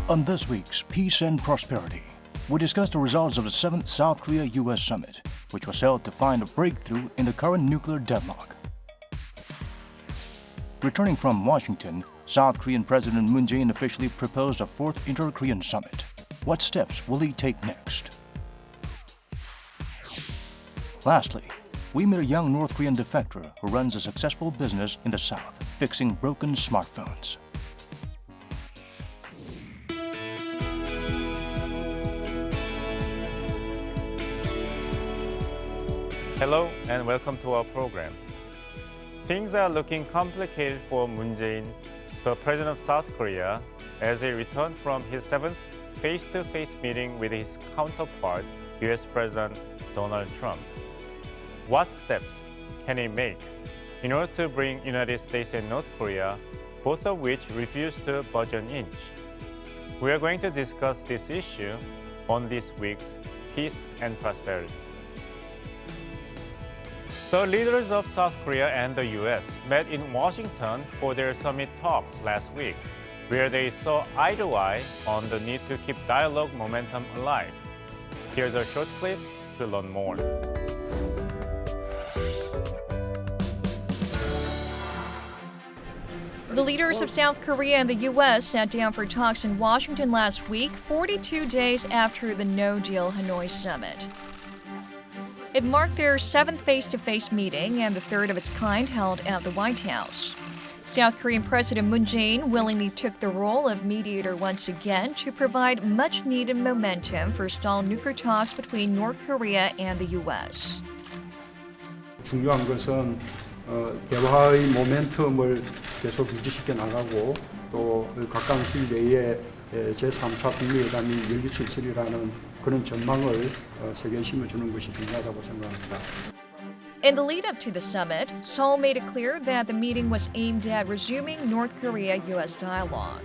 On this week's Peace and Prosperity, we discuss the results of the 7th South Korea-US Summit, which was held to find a breakthrough in the current nuclear deadlock. Returning from Washington, South Korean President Moon Jae-in officially proposed a 4th Inter-Korean Summit. What steps will he take next? Lastly, we meet a young North Korean defector who runs a successful business in the South, fixing broken smartphones. Hello and welcome to our program. Things are looking complicated for Moon Jae-in, the president of South Korea, as he returned from his 7th face-to-face meeting with his counterpart, US President Donald Trump. What steps can he make in order to bring United States and North Korea, both of which refuse to budge an inch? We are going to discuss this issue on this week's Peace and Prosperity. The leaders of South Korea and the US met in Washington for their summit talks last week, where they saw eye to eye on the need to keep dialogue momentum alive. Here's a short clip to learn more. The leaders of South Korea and the U.S. sat down for talks in Washington last week, 42 days after the no-deal Hanoi summit. It marked their 7th face-to-face meeting and the 3rd of its kind held at the White House. South Korean President Moon Jae-in willingly took the role of mediator once again to provide much-needed momentum for stalled nuclear talks between North Korea and the U.S. 중요한 것은 대화의 모멘텀을 계속 유지시켜 나가고 또 가까운 시일 내에 제3차 북미회담이 열릴 수 있으리라는 그런 전망을 세계에 심어주는 것이 중요하다고 생각합니다. In the lead-up to the summit, Seoul made it clear that the meeting was aimed at resuming North Korea-U.S. dialogue.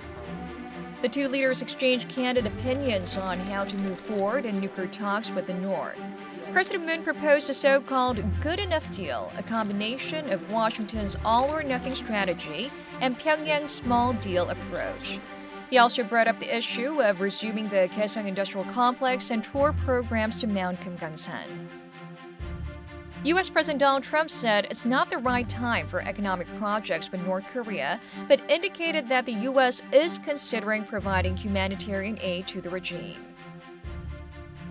The two leaders exchanged candid opinions on how to move forward in nuclear talks with the North. President Moon proposed a so-called good enough deal, a combination of Washington's all-or-nothing strategy and Pyongyang's small deal approach. He also brought up the issue of resuming the Kaesong Industrial Complex and tour programs to Mount Kumgangsan. U.S. President Donald Trump said it's not the right time for economic projects with North Korea, but indicated that the U.S. is considering providing humanitarian aid to the regime.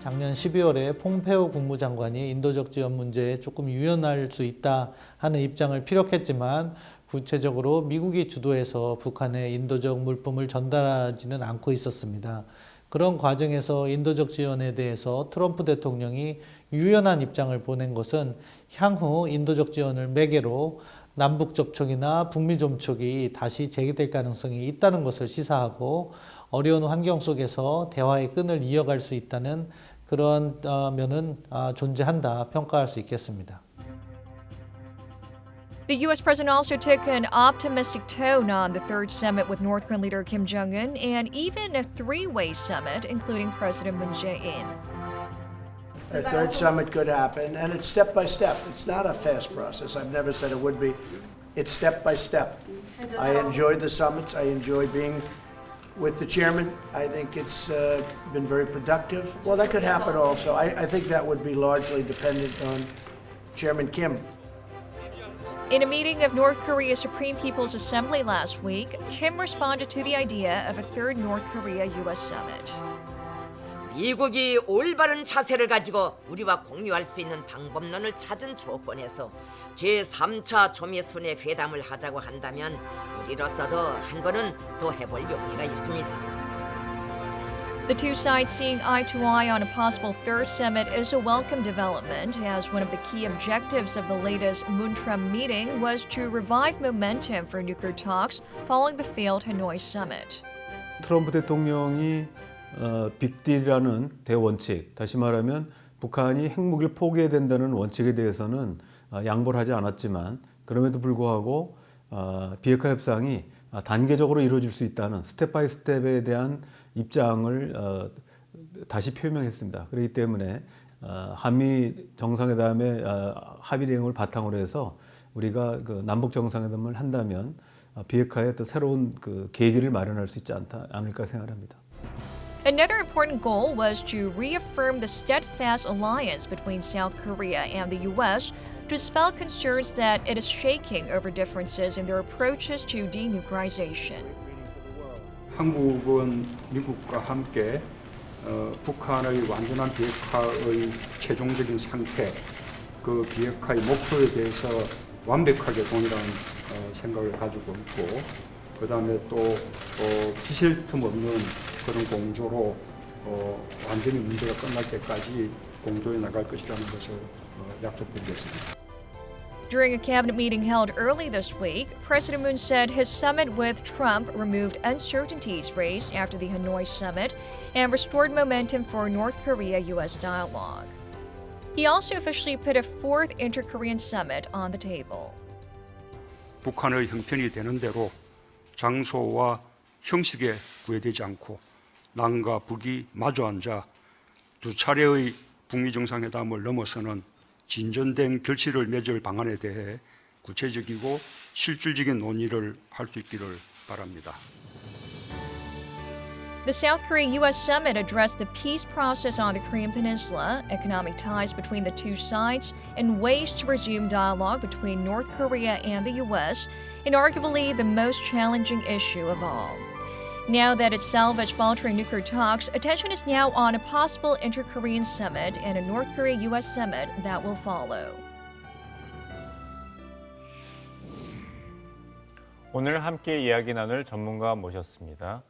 작년 12월에 폼페오 국무장관이 인도적 지원 문제에 조금 유연할 수 있다 하는 입장을 피력했지만 구체적으로 미국이 주도해서 북한에 인도적 물품을 전달하지는 않고 있었습니다. 그런 과정에서 인도적 지원에 대해서 트럼프 대통령이 유연한 입장을 보낸 것은 향후 인도적 지원을 매개로 남북 접촉이나 북미 접촉이 다시 재개될 가능성이 있다는 것을 시사하고 어려운 환경 속에서 대화의 끈을 이어갈 수 있다는 그런 면은 존재한다 평가할 수 있겠습니다. The U.S. president also took an optimistic tone on the 3rd summit with North Korean leader Kim Jong-un and even a 3-way summit, including President Moon Jae-in. A 3rd summit could happen, and it's step by step. It's not a fast process. I've never said it would be. It's step by step. I enjoy the summits. I enjoy being with the chairman. I think it's been very productive. Well, that could happen also. I think that would be largely dependent on Chairman Kim. In a meeting of North Korea's Supreme People's Assembly last week, Kim responded to the idea of a 3rd North Korea-U.S. summit. 미국이 올바른 자세를 가지고 우리와 공유할 수 있는 방법론을 찾은 조건에서 제3차 조미순회 회담을 하자고 한다면 우리로서도 한 번은 더 해볼 용의가 있습니다. The two sides seeing eye to eye on a possible 3rd summit is a welcome development, as one of the key objectives of the latest Moon-Trump meeting was to revive momentum for nuclear talks following the failed Hanoi summit. 트럼프 대통령이 빅딜이라는 대원칙, 다시 말하면 북한이 핵무기를 포기해야 된다는 원칙에 대해서는 양보를 하지 않았지만 그럼에도 불구하고 비핵화 협상이 단계적으로 이루어질 수 있다는 스텝 바이 스텝에 대한 입장을 다시 표명했습니다. 그렇기 때문에 한미 정상회담의 합의 내용을 바탕으로 해서 우리가 그 남북 정상회담을 한다면 비핵화의 또 새로운 그 계기를 마련할 수 있지 않을까 생각합니다. Another important goal was to reaffirm the steadfast alliance between South Korea and the U.S. to dispel concerns that it is shaking over differences in their approaches to denuclearization. 한국은 미국과 함께 북한의 완전한 비핵화의 최종적인 상태, 그 비핵화의 목표에 대해서 완벽하게 동일한 생각을 가지고 있고, 그 다음에 또 기댈 틈 없는 그런 공조로 완전히 문제가 끝날 때까지 공조해 나갈 것이라는 것을 약속드리겠습니다. During a cabinet meeting held early this week, President Moon said his summit with Trump removed uncertainties raised after the Hanoi summit and restored momentum for North Korea-U.S. dialogue. He also officially put a fourth inter-Korean summit on the table. 북한의 형편이 되는 대로 장소와 형식에 구애되지 않고 남과 북이 마주 앉아 두 차례의 북미 정상회담을 넘어서는 진전된 결실을 맺을 방안에 대해 구체적이고 실질적인 논의를 할 수 있기를 바랍니다. The South Korea-U.S. summit addressed the peace process on the Korean Peninsula, economic ties between the two sides, and ways to resume dialogue between North Korea and the U.S., and arguably the most challenging issue of all. Now that it's salvaged faltering nuclear talks, attention is now on a possible inter-Korean summit and a North Korea-U.S. summit that will follow. 오늘 함께 이야기 나눌 전문가 모셨습니다.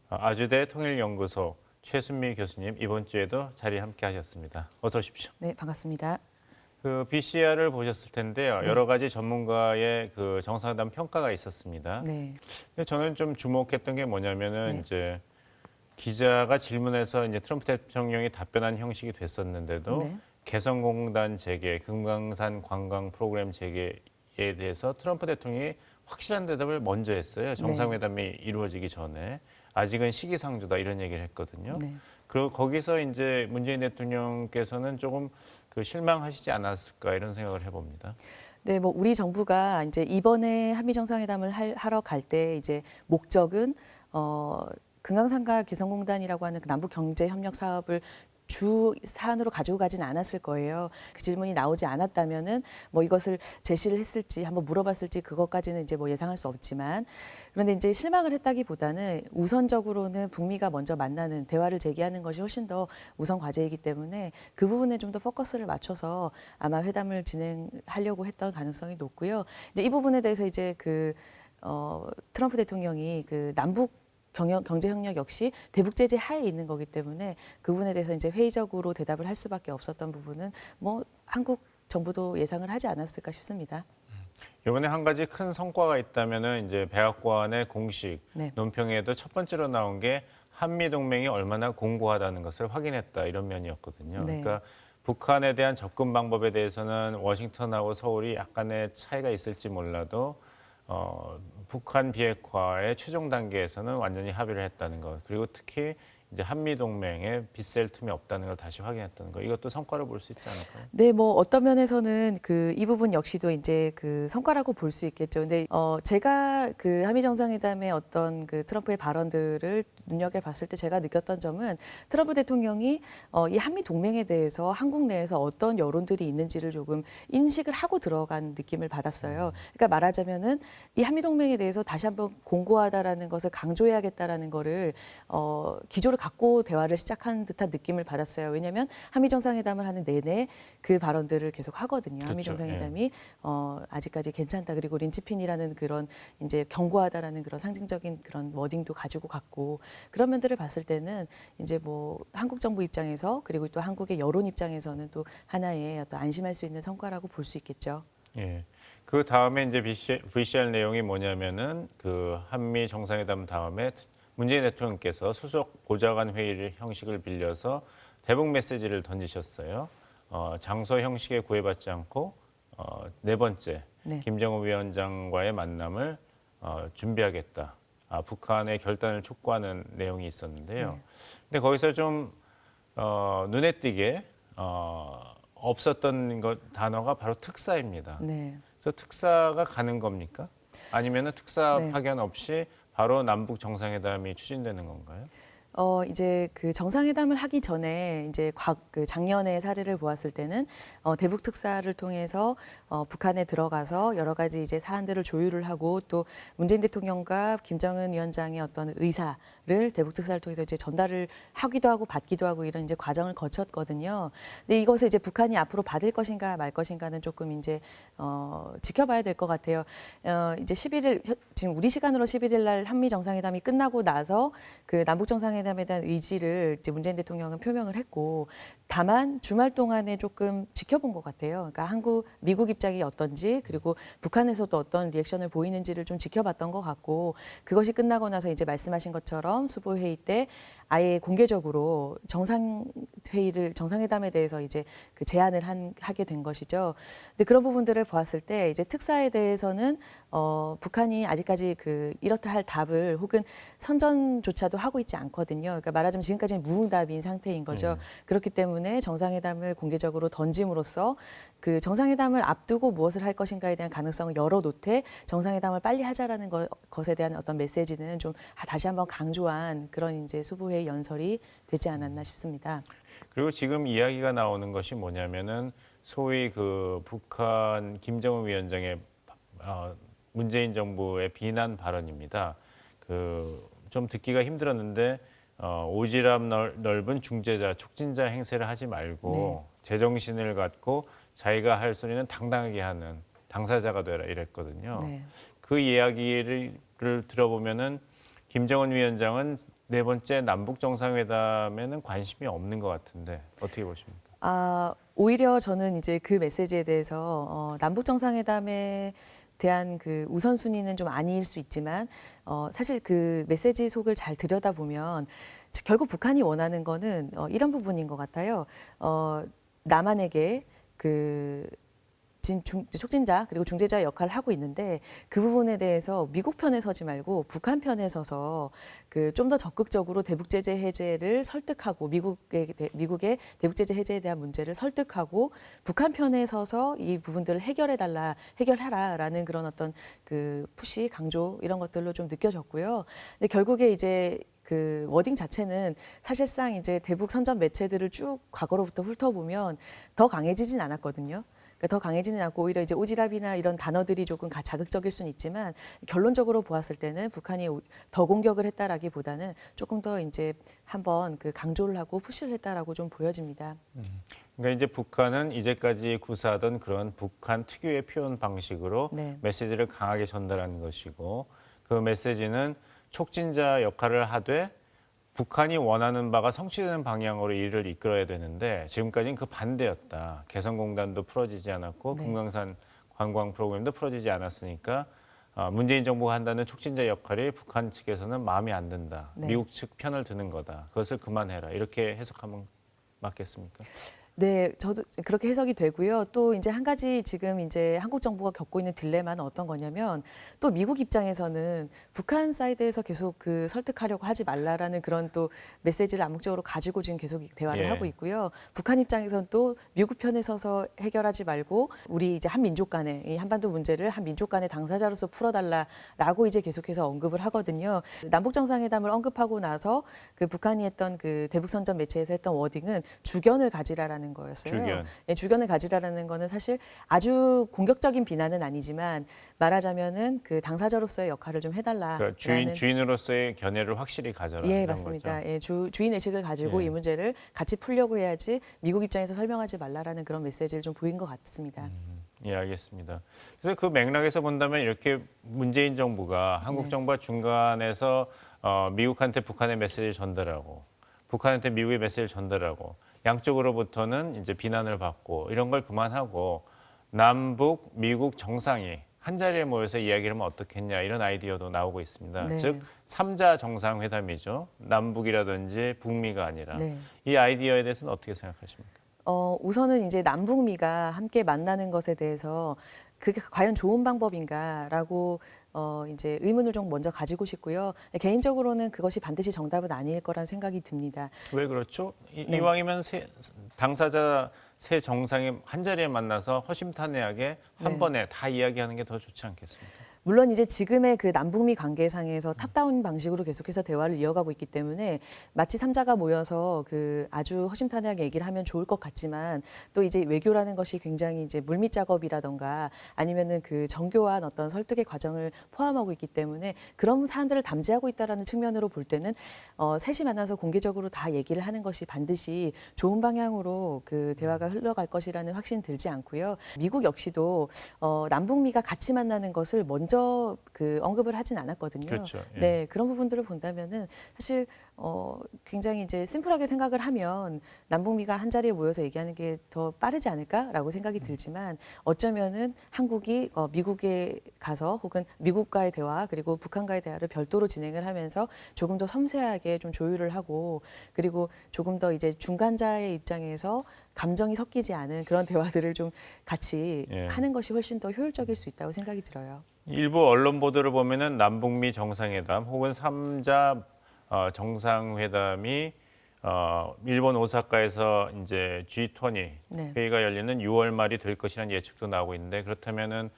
아주대 통일연구소 최순미 교수님, 이번 주에도 자리 함께 하셨습니다. 어서 오십시오. 네, 반갑습니다. 그 BCR을 보셨을 텐데요. 네. 여러 가지 전문가의 그 정상회담 평가가 있었습니다. 네. 근데 저는 좀 주목했던 게 뭐냐면은 네. 이제 기자가 질문해서 이제 트럼프 대통령이 답변한 형식이 됐었는데도 네. 개성공단 재개, 금강산 관광 프로그램 재개에 대해서 트럼프 대통령이 확실한 대답을 먼저 했어요. 정상회담이 이루어지기 전에. 아직은 시기상조다 이런 얘기를 했거든요. 네. 그리고 거기서 이제 문재인 대통령께서는 조금 그 실망하시지 않았을까 이런 생각을 해봅니다. 네, 뭐 우리 정부가 이제 이번에 한미 정상회담을 하러 갈 때 이제 목적은 금강산과 개성공단이라고 하는 그 남북 경제 협력 사업을 주 사안으로 가지고 가진 않았을 거예요. 그 질문이 나오지 않았다면은 뭐 이것을 제시를 했을지 한번 물어봤을지 그것까지는 이제 뭐 예상할 수 없지만, 그런데 이제 실망을 했다기보다는 우선적으로는 북미가 먼저 만나는 대화를 제기하는 것이 훨씬 더 우선 과제이기 때문에 그 부분에 좀 더 포커스를 맞춰서 아마 회담을 진행하려고 했던 가능성이 높고요. 이제 이 부분에 대해서 이제 트럼프 대통령이 그 남북 경제 협력 역시 대북 제재 하에 있는 거기 때문에 그 부분에 대해서 이제 회의적으로 대답을 할 수밖에 없었던 부분은 뭐 한국 정부도 예상을 하지 않았을까 싶습니다. 이번에 한 가지 큰 성과가 있다면은 이제 백악관의 공식 네. 논평에도 첫 번째로 나온 게 한미 동맹이 얼마나 공고하다는 것을 확인했다 이런 면이었거든요. 네. 그러니까 북한에 대한 접근 방법에 대해서는 워싱턴하고 서울이 약간의 차이가 있을지 몰라도 북한 비핵화의 최종 단계에서는 완전히 합의를 했다는 것, 그리고 특히 이제 한미 동맹에 빗셀 틈이 없다는 걸 다시 확인했다는 거, 이것도 성과로 볼 수 있지 않을까요? 네, 뭐 어떤 면에서는 이 부분 역시도 이제 그 성과라고 볼 수 있겠죠. 근데 제가 그 한미 정상회담의 어떤 그 트럼프의 발언들을 눈여겨봤을 때 제가 느꼈던 점은 트럼프 대통령이 이 한미 동맹에 대해서 한국 내에서 어떤 여론들이 있는지를 조금 인식을 하고 들어간 느낌을 받았어요. 그러니까 말하자면은 이 한미 동맹에 대해서 다시 한번 공고하다라는 것을 강조해야겠다라는 거를 기조를 갖고 대화를 시작한 듯한 느낌을 받았어요. 왜냐하면 한미 정상회담을 하는 내내 그 발언들을 계속 하거든요. 그렇죠. 한미 정상회담이 아직까지 괜찮다. 그리고 린치핀이라는 그런 이제 견고하다라는 그런 상징적인 그런 워딩도 가지고 갔고, 그런 면들을 봤을 때는 이제 뭐 한국 정부 입장에서 그리고 또 한국의 여론 입장에서는 또 하나의 어떤 안심할 수 있는 성과라고 볼 수 있겠죠. 예. 그 다음에 이제 VCR 내용이 뭐냐면은 그 한미 정상회담 다음에 문재인 대통령께서 수석 보좌관 회의를 형식을 빌려서 대북 메시지를 던지셨어요. 장소 형식에 구애받지 않고 네 번째 네. 김정은 위원장과의 만남을 준비하겠다. 북한의 결단을 촉구하는 내용이 있었는데요. 네. 근데 거기서 좀 눈에 띄게 없었던 단어가 바로 특사입니다. 네. 그래서 특사가 가는 겁니까? 아니면은 특사 네. 파견 없이 바로 남북 정상회담이 추진되는 건가요? 이제 그 정상회담을 하기 전에 이제 그 작년의 사례를 보았을 때는 대북 특사를 통해서 북한에 들어가서 여러 가지 이제 사안들을 조율을 하고 또 문재인 대통령과 김정은 위원장의 어떤 의사를 대북 특사를 통해서 이제 전달을 하기도 하고 받기도 하고 이런 이제 과정을 거쳤거든요. 근데 이것을 이제 북한이 앞으로 받을 것인가 말 것인가는 조금 이제 지켜봐야 될 것 같아요. 이제 11일 지금 우리 시간으로 11일 날 한미 정상회담이 끝나고 나서 그 남북 정상회담에 대한 의지를 이제 문재인 대통령은 표명을 했고 다만 주말 동안에 조금 지켜본 것 같아요. 그러니까 미국 입장이 어떤지 그리고 북한에서도 어떤 리액션을 보이는지를 좀 지켜봤던 것 같고 그것이 끝나고 나서 이제 말씀하신 것처럼 수보 회의 때 아예 공개적으로 정상회담에 대해서 이제 그 제안을 하게 된 것이죠. 근데 그런 부분들을 보았을 때 이제 특사에 대해서는 북한이 아직까지 그 이렇다 할 답을 혹은 선전조차도 하고 있지 않거든요. 그러니까 말하자면 지금까지는 무응답인 상태인 거죠. 그렇기 때문에 정상회담을 공개적으로 던짐으로써 그 정상회담을 앞두고 무엇을 할 것인가에 대한 가능성을 열어놓되 정상회담을 빨리 하자라는 것에 대한 어떤 메시지는 좀 다시 한번 강조한 그런 이제 수보회의 연설이 되지 않았나 싶습니다. 그리고 지금 이야기가 나오는 것이 뭐냐면은 소위 그 북한 김정은 위원장의 문재인 정부의 비난 발언입니다. 그 좀 듣기가 힘들었는데 오지랖 넓은 중재자, 촉진자 행세를 하지 말고 네. 제정신을 갖고 자기가 할 소리는 당당하게 하는 당사자가 되라 이랬거든요. 네. 그 이야기를 들어보면은 김정은 위원장은 네 번째 남북 정상회담에는 관심이 없는 것 같은데 어떻게 보십니까? 오히려 저는 이제 그 메시지에 대해서 남북 정상회담에 대한 그 우선순위는 좀 아닐 수 있지만 사실 그 메시지 속을 잘 들여다보면 결국 북한이 원하는 거는 이런 부분인 것 같아요. 남한에게 그 촉진자 그리고 중재자 역할을 하고 있는데 그 부분에 대해서 미국 편에 서지 말고 북한 편에 서서 그 좀 더 적극적으로 대북 제재 해제를 설득하고 미국의 대북 제재 해제에 대한 문제를 설득하고 북한 편에 서서 이 부분들을 해결하라라는 그런 어떤 그 푸시 강조 이런 것들로 좀 느껴졌고요. 근데 결국에 이제 그 워딩 자체는 사실상 이제 대북 선전 매체들을 쭉 과거로부터 훑어보면 더 강해지진 않았거든요. 그러니까 더 강해지는 않고 오히려 이제 오지랖이나 이런 단어들이 조금 자극적일 수는 있지만 결론적으로 보았을 때는 북한이 더 공격을 했다라기보다는 조금 더 이제 한번 그 강조를 하고 푸시를 했다라고 좀 보여집니다. 그러니까 이제 북한은 이제까지 구사하던 그런 북한 특유의 표현 방식으로 네. 메시지를 강하게 전달하는 것이고 그 메시지는 촉진자 역할을 하되 북한이 원하는 바가 성취되는 방향으로 일을 이끌어야 되는데 지금까지는 그 반대였다. 개성공단도 풀어지지 않았고 네. 금강산 관광 프로그램도 풀어지지 않았으니까 문재인 정부가 한다는 촉진자 역할이 북한 측에서는 마음에 안 든다. 네. 미국 측 편을 드는 거다. 그것을 그만해라. 이렇게 해석하면 맞겠습니까? 네, 저도 그렇게 해석이 되고요. 또 이제 한 가지 지금 이제 한국 정부가 겪고 있는 딜레마는 어떤 거냐면 또 미국 입장에서는 북한 사이드에서 계속 그 설득하려고 하지 말라라는 그런 또 메시지를 암묵적으로 가지고 지금 계속 대화를 예. 하고 있고요. 북한 입장에서는 또 미국 편에 서서 해결하지 말고 우리 이제 한민족 간의 이 한반도 문제를 한민족 간의 당사자로서 풀어달라라고 이제 계속해서 언급을 하거든요. 남북 정상회담을 언급하고 나서 그 북한이 했던 그 대북 선전 매체에서 했던 워딩은 주견을 가지라라는 거였어요. 주견. 네, 주견을 가지라라는 거는 사실 아주 공격적인 비난은 아니지만 말하자면은 그 당사자로서의 역할을 좀 해달라. 그러니까 주인으로서의 견해를 확실히 가져라. 예, 이런 맞습니다. 거죠. 예, 주인 의식을 가지고 예. 이 문제를 같이 풀려고 해야지 미국 입장에서 설명하지 말라라는 그런 메시지를 좀 보인 것 같습니다. 예, 알겠습니다. 그래서 그 맥락에서 본다면 이렇게 문재인 정부가 한국 정부가 중간에서 미국한테 북한의 메시지를 전달하고 북한한테 미국의 메시지를 전달하고 양쪽으로부터는 이제 비난을 받고 이런 걸 그만하고 남북, 미국 정상이 한 자리에 모여서 이야기를 하면 어떻겠냐 이런 아이디어도 나오고 있습니다. 네. 즉 3자 정상회담이죠. 남북이라든지 북미가 아니라. 네. 이 아이디어에 대해서는 어떻게 생각하십니까? 우선은 이제 남북미가 함께 만나는 것에 대해서 그게 과연 좋은 방법인가라고 이제 의문을 좀 먼저 가지고 싶고요. 개인적으로는 그것이 반드시 정답은 아닐 거란 생각이 듭니다. 왜 그렇죠? 네. 이왕이면 당사자 세 정상이 한 자리에 만나서 허심탄회하게 한 네. 번에 다 이야기하는 게 더 좋지 않겠습니까? 물론 이제 지금의 그 남북미 관계상에서 탑다운 방식으로 계속해서 대화를 이어가고 있기 때문에 마치 3자가 모여서 그 아주 허심탄회하게 얘기를 하면 좋을 것 같지만 또 이제 외교라는 것이 굉장히 이제 물밑 작업이라던가 아니면은 그 정교한 어떤 설득의 과정을 포함하고 있기 때문에 그런 사안들을 담재하고 있다라는 측면으로 볼 때는 셋이 만나서 공개적으로 다 얘기를 하는 것이 반드시 좋은 방향으로 그 대화가 흘러갈 것이라는 확신 들지 않고요. 미국 역시도 남북미가 같이 만나는 것을 먼저 그 언급을 하진 않았거든요. 그렇죠. 예. 네, 그런 부분들을 본다면은 사실 굉장히 이제 심플하게 생각을 하면 남북미가 한 자리에 모여서 얘기하는 게 더 빠르지 않을까라고 생각이 들지만 어쩌면은 한국이 미국에 가서 혹은 미국과의 대화 그리고 북한과의 대화를 별도로 진행을 하면서 조금 더 섬세하게 좀 조율을 하고 그리고 조금 더 이제 중간자의 입장에서 감정이 섞이지 않은 그런 대화들을 좀 같이 예. 하는 것이 훨씬 더 효율적일 수 있다고 생각이 들어요. 일부 언론 보도를 보면은 남북미 정상회담 혹은 3자 정상회담이 일본 오사카에서 이제 G20 네. 회의가 열리는 6월 말이 될 것이라는 예측도 나오고 있는데 그렇다면은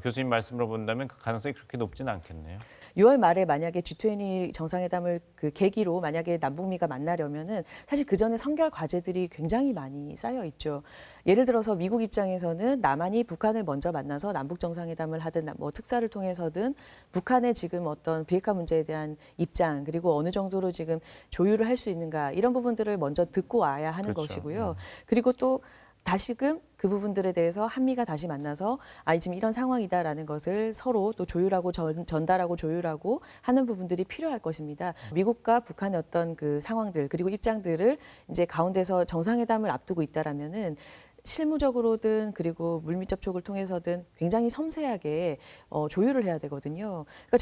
교수님 말씀으로 본다면 그 가능성이 그렇게 높지는 않겠네요. 6월 말에 만약에 G20 정상회담을 그 계기로 만약에 남북미가 만나려면은 사실 그 전에 선결 과제들이 굉장히 많이 쌓여 있죠. 예를 들어서 미국 입장에서는 남한이 북한을 먼저 만나서 남북 정상회담을 하든 뭐 특사를 통해서든 북한의 지금 어떤 비핵화 문제에 대한 입장 그리고 어느 정도로 지금 조율을 할 수 있는가 이런 부분들을 먼저 듣고 와야 하는 그렇죠. 것이고요. 그리고 또 다시금 그 부분들에 대해서 한미가 다시 만나서 지금 이런 상황이다라는 것을 서로 또 조율하고 전달하고 조율하고 하는 부분들이 필요할 것입니다. 미국과 북한의 어떤 그 상황들 그리고 입장들을 이제 가운데서 정상회담을 앞두고 있다라면은 실무적으로든 그리고 물밑 접촉을 통해서든 굉장히 섬세하게 조율을 해야 되거든요. 그러니까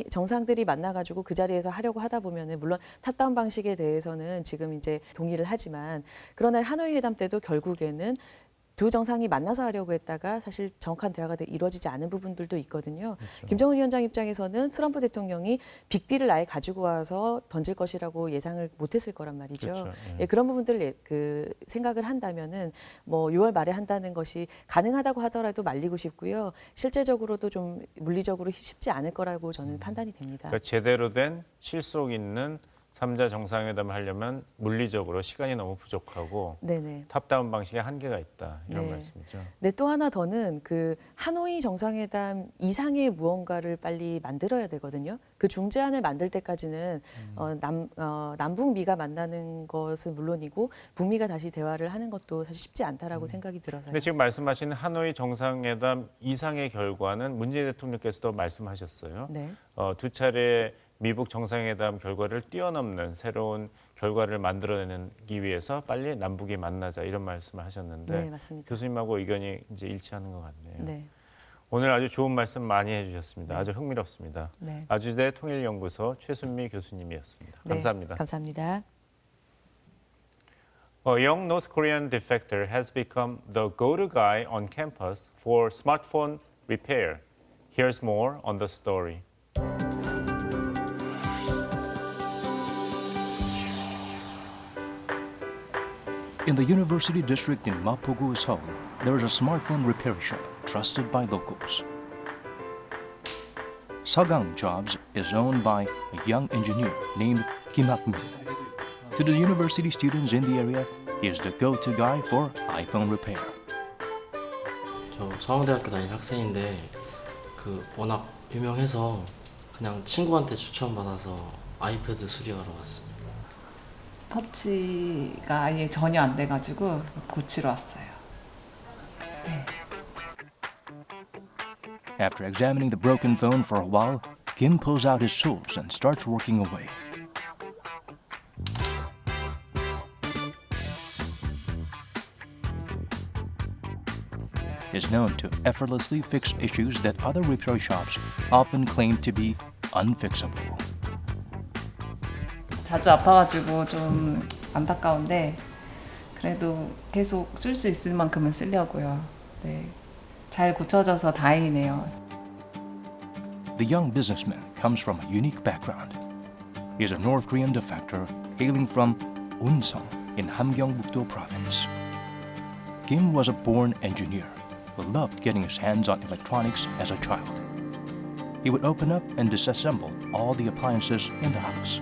정상들이 만나가지고 그 자리에서 하려고 하다 보면은 물론 탑다운 방식에 대해서는 지금 이제 동의를 하지만 그러나 하노이 회담 때도 결국에는 두 정상이 만나서 하려고 했다가 사실 정확한 대화가 이루어지지 않은 부분들도 있거든요. 그렇죠. 김정은 위원장 입장에서는 트럼프 대통령이 빅딜을 아예 가지고 와서 던질 것이라고 예상을 못했을 거란 말이죠. 그렇죠. 예, 그런 부분들을 그 생각을 한다면은 뭐 6월 말에 한다는 것이 가능하다고 하더라도 말리고 싶고요. 실제적으로도 좀 물리적으로 쉽지 않을 거라고 저는 판단이 됩니다. 그러니까 제대로 된 실속 있는 3자 정상회담을 하려면 물리적으로 시간이 너무 부족하고 네네. 탑다운 방식에 한계가 있다 이런 네. 말씀이죠. 네, 또 하나 더는 그 하노이 정상회담 이상의 무언가를 빨리 만들어야 되거든요. 그 중재안을 만들 때까지는 남북미가 만나는 것은 물론이고 북미가 다시 대화를 하는 것도 사실 쉽지 않다라고 생각이 들어서요. 근데 지금 말씀하신 하노이 정상회담 이상의 결과는 문재인 대통령께서도 말씀하셨어요. 네. 두 차례 미북 정상회담 결과를 뛰어넘는 새로운 결과를 만들어내기 위해서 빨리 남북이 만나자 이런 말씀을 하셨는데 네, 맞습니다. 교수님하고 의견이 이제 일치하는 것 같네요. 네. 오늘 아주 좋은 말씀 많이 해주셨습니다. 아주 흥미롭습니다. 네. 아주대 통일연구소 최순미 교수님이었습니다. 네, 감사합니다. 감사합니다. A young North Korean defector has become the go-to guy on campus for smartphone repair. Here's more on the story. In the University District in Mapogu, Seoul, there is a smartphone repair shop trusted by locals. Sagang Jobs is owned by a young engineer named Kim Hak-min. To the university students in the area, he is the go-to guy for iPhone repair. 저 서강대학교 다니는 학생인데 그 워낙 유명해서 그냥 친구한테 추천받아서 아이패드 수리하러 왔습니다. 터치가 아예 전혀 안 돼가지고 고치러 왔어요. 네. After examining the broken phone for a while, Kim pulls out his tools and starts working away. Is known to effortlessly fix issues that other repair shops often claim to be unfixable. 자주 아파가지고 좀 안타까운데 그래도 계속 쓸 수 있을 만큼은 쓰려고요. 네. 잘 고쳐져서 다행이네요. The young businessman comes from a unique background. He is a North Korean defector hailing from Unsong in Hamgyeongbuk-do province. Kim was a born engineer who loved getting his hands on electronics as a child. he would open up and disassemble all the appliances in the house.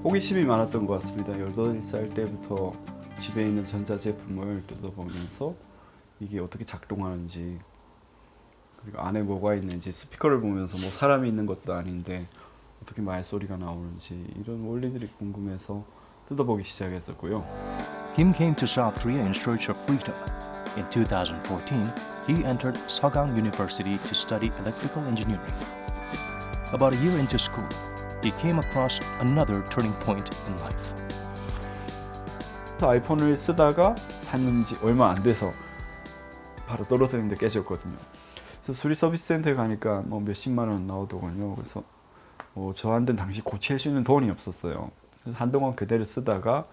호기심이 많았던 것 같습니다. 8살 때부터 집에 있는 전자제품을 뜯어보면서 이게 어떻게 작동하는지, 그리고 안에 뭐가 있는지, 스피커를 보면서 뭐 사람이 있는 것도 아닌데 어떻게 말소리가 나오는지 이런 원리들이 궁금해서 뜯어보기 시작했었고요. Kim came to South Korea in search of freedom. In 2014, he entered Sogang University to study electrical engineering. About a year into school, he came across another turning point in life. 아이폰을 쓰다가 샀는지 얼마 안 돼서 바로 떨어뜨리는데 깨졌거든요. 그래서 수리 서비스 센터에 가니까 뭐 몇십만 원 나오더군요. 그래서 저한테는 당시 고칠 수 있는 돈이 없었어요. 그래서 한동안 그대로 쓰다가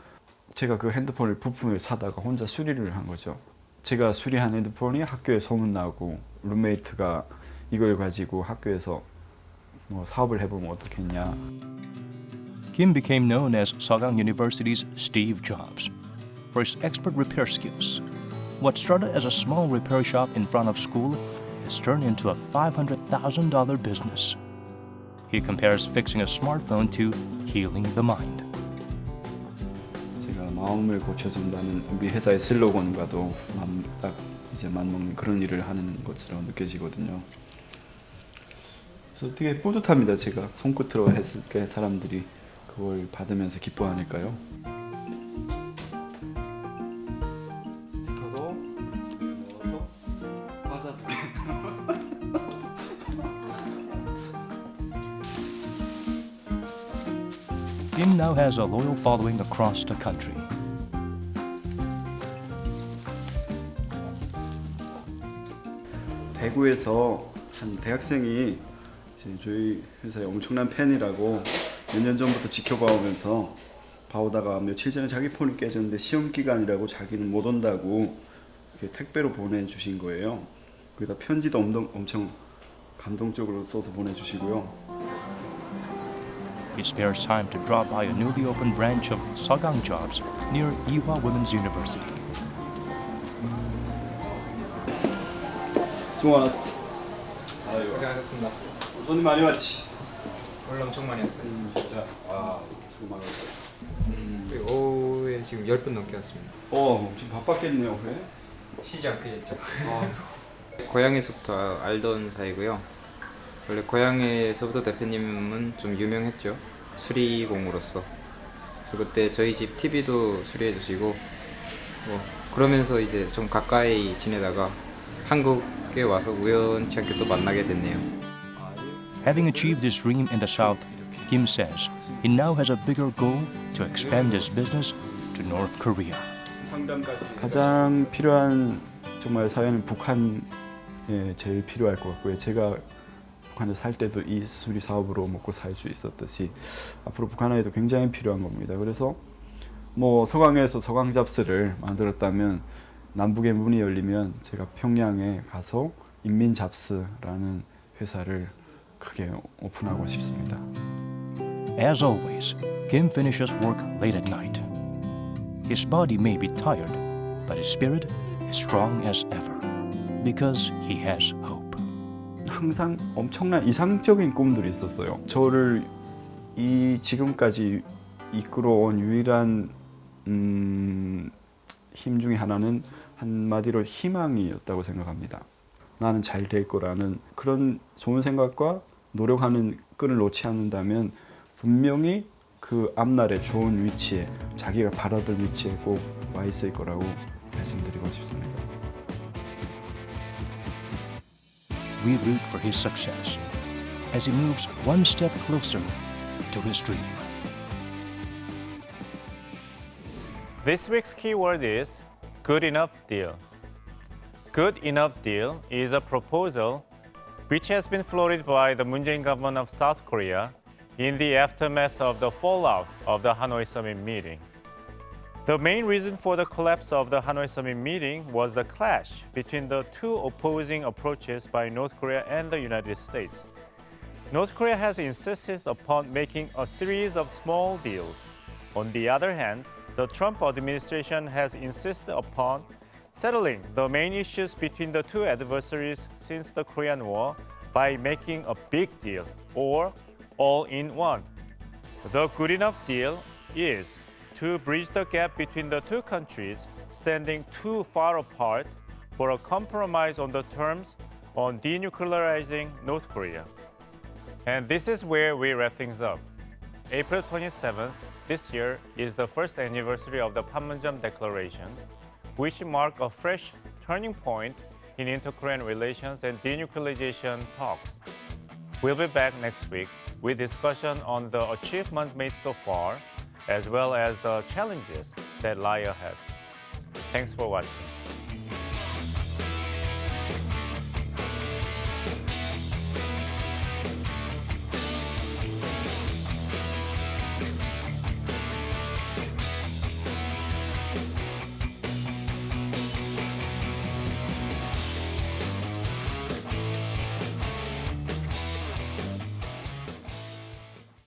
제가 그 핸드폰을 부품을 사다가 혼자 수리를 한 거죠. 제가 수리한 핸드폰이 학교에 소문나고 룸메이트가 이걸 가지고 학교에서 뭐 사업을 해보면 어떻겠냐. Kim became known as Sogang University's Steve Jobs for his expert repair skills. What started as a small repair shop in front of school has turned into a $500,000 business. He compares fixing a smartphone to healing the mind. 제가 마음을 고쳐준다는 우리 회사의 슬로건과도 딱 이제 맞먹는 그런 일을 하는 것처럼 느껴지거든요. 그래서 되게 뿌듯합니다. 제가 손끝으로 했을 때 사람들이 그걸 받으면서 기뻐하니까요. 스티커도 넣어서 과자도. Kim now has a loyal following across the country. 대구에서 한 대학생이 저희 회사의 엄청난 팬이라고 몇 년 전부터 지켜봐 오면서 봐오다가 며칠 전에 자기 폰이 깨졌는데 시험 기간이라고 자기는 못 온다고 이렇게 택배로 보내주신 거예요. 거기다 편지도 엄청 감동적으로 써서 보내주시고요. He spares time to drop by a newly opened branch of Sogang Jobs near Ewha Women's University. 좋았어. 아이고. 고생하셨습니다. 손님 많이 왔지? 오늘 엄청 많이 왔어요. 진짜. 아, 수고 많았어요. 오후에 지금 10분 넘게 왔습니다. 엄청 바빴겠네요, 왜? 쉬지 않게 했죠. 고향에서부터 알던 사이고요. 원래 고향에서부터 대표님은 좀 유명했죠. 수리공으로서. 그래서 그때 저희 집 TV도 수리해 주시고 뭐 그러면서 이제 좀 가까이 지내다가 한국에 와서 우연치 않게 또 만나게 됐네요. Having achieved his dream in the South, Kim says he now has a bigger goal to expand his business to North Korea. 가장 필요한 정말 사회는 북한에 제일 필요할 것 같고요. 제가 북한에 살 때도 이 수리 사업으로 먹고 살 수 있었듯이 앞으로 북한에도 굉장히 필요한 겁니다. 그래서 뭐 서강에서 서강잡스를 만들었다면 남북의 문이 열리면 제가 평양에 가서 인민잡스라는 회사를 크게 오픈하고 싶습니다. As always, Kim finishes work late at night. His body may be tired, but his spirit is strong as ever because he has hope. 항상 엄청난 이상적인 꿈들이 있었어요. 저를 지금까지 이끌어온 유일한 힘 중에 하나는 한마디로 희망이었다고 생각합니다. 나는 잘 될 거라는 그런 좋은 생각과 노력하는 끈을 놓지 않는다면 분명히 그 앞날에 좋은 위치에 자기가 바라던 위치에 꼭 와 있을 거라고 말씀드리고 싶습니다. We root for his success as he moves one step closer to his dream. This week's keyword is good enough deal. Good enough deal is a proposal which has been floated by the Moon Jae-in government of South Korea in the aftermath of the fallout of the Hanoi Summit meeting. The main reason for the collapse of the Hanoi Summit meeting was the clash between the two opposing approaches by North Korea and the United States. North Korea has insisted upon making a series of small deals. On the other hand, the Trump administration has insisted upon settling the main issues between the two adversaries since the Korean War by making a big deal or all in one. The good enough deal is to bridge the gap between the two countries standing too far apart for a compromise on the terms on denuclearizing North Korea. And this is where we wrap things up. April 27th this year is the first anniversary of the Panmunjom Declaration, which marked a fresh turning point in inter-Korean relations and denuclearization talks. We'll be back next week with discussion on the achievements made so far, as well as the challenges that lie ahead. Thanks for watching.